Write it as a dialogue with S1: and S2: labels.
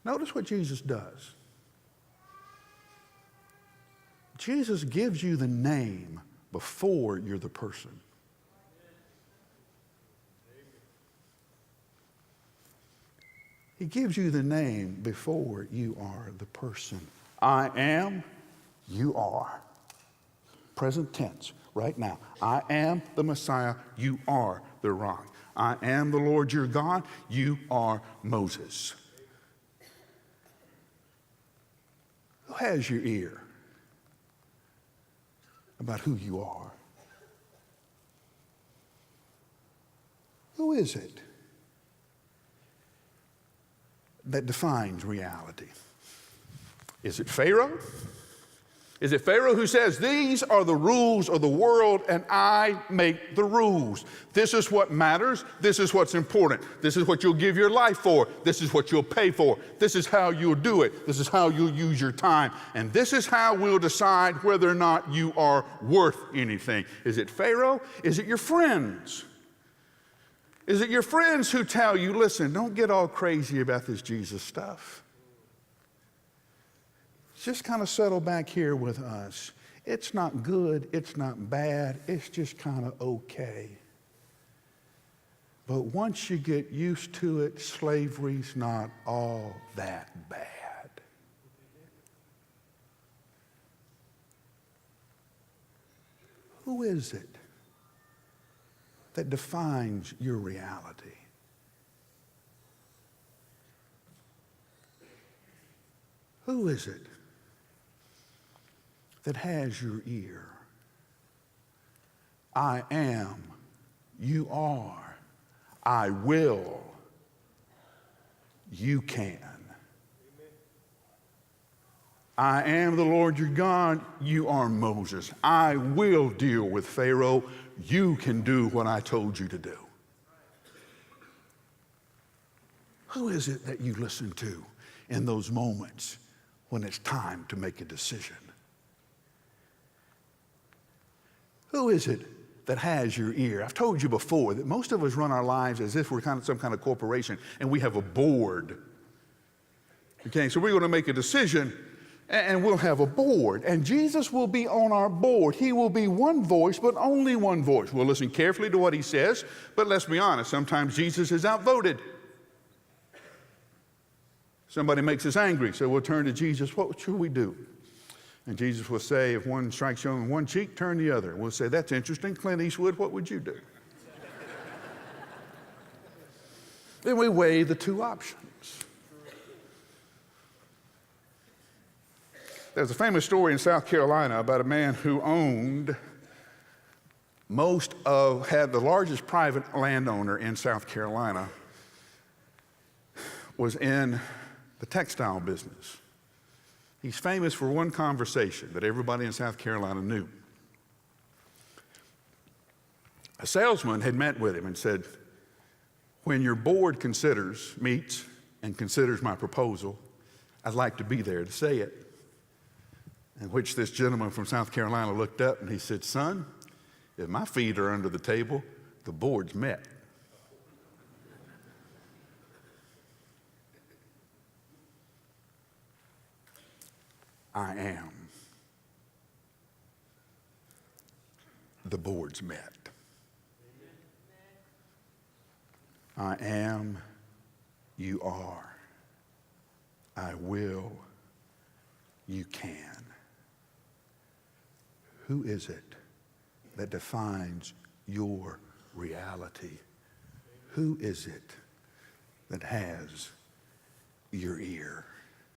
S1: Notice what Jesus does. Jesus gives you the name before you're the person. He gives you the name before you are the person. I am, you are. Present tense, right now. I am the Messiah, you are the rock. I am the Lord your God, you are Moses. Who has your ear about who you are? Who is it that defines reality? Is it Pharaoh? Is it Pharaoh who says, these are the rules of the world and I make the rules? This is what matters. This is what's important. This is what you'll give your life for. This is what you'll pay for. This is how you'll do it. This is how you'll use your time. And this is how we'll decide whether or not you are worth anything. Is it Pharaoh? Is it your friends? Is it your friends who tell you, listen, don't get all crazy about this Jesus stuff. Just kind of settle back here with us. It's not good, it's not bad, it's just kind of okay. But once you get used to it, slavery's not all that bad. Who is it that defines your reality? Who is it that has your ear? I am, you are, I will, you can. I am the Lord your God, you are Moses. I will deal with Pharaoh, you can do what I told you to do. Who is it that you listen to in those moments when it's time to make a decision? Who is it that has your ear? I've told you before that most of us run our lives as if we're some kind of corporation and we have a board. Okay, so we're going to make a decision and we'll have a board. And Jesus will be on our board. He will be one voice, but only one voice. We'll listen carefully to what he says, but let's be honest, sometimes Jesus is outvoted. Somebody makes us angry, so we'll turn to Jesus. What should we do? And Jesus will say, if one strikes you on one cheek, turn the other. We'll say, that's interesting. Clint Eastwood, what would you do? Then we weigh the two options. There's a famous story in South Carolina about a man who had the largest private landowner in South Carolina, was in the textile business. He's famous for one conversation that everybody in South Carolina knew. A salesman had met with him and said, when your board meets and considers my proposal, I'd like to be there to say it. In which this gentleman from South Carolina looked up and he said, son, if my feet are under the table, the board's met. I am. The board's met. I am, you are. I will, you can. Who is it that defines your reality? Who is it that has your ear?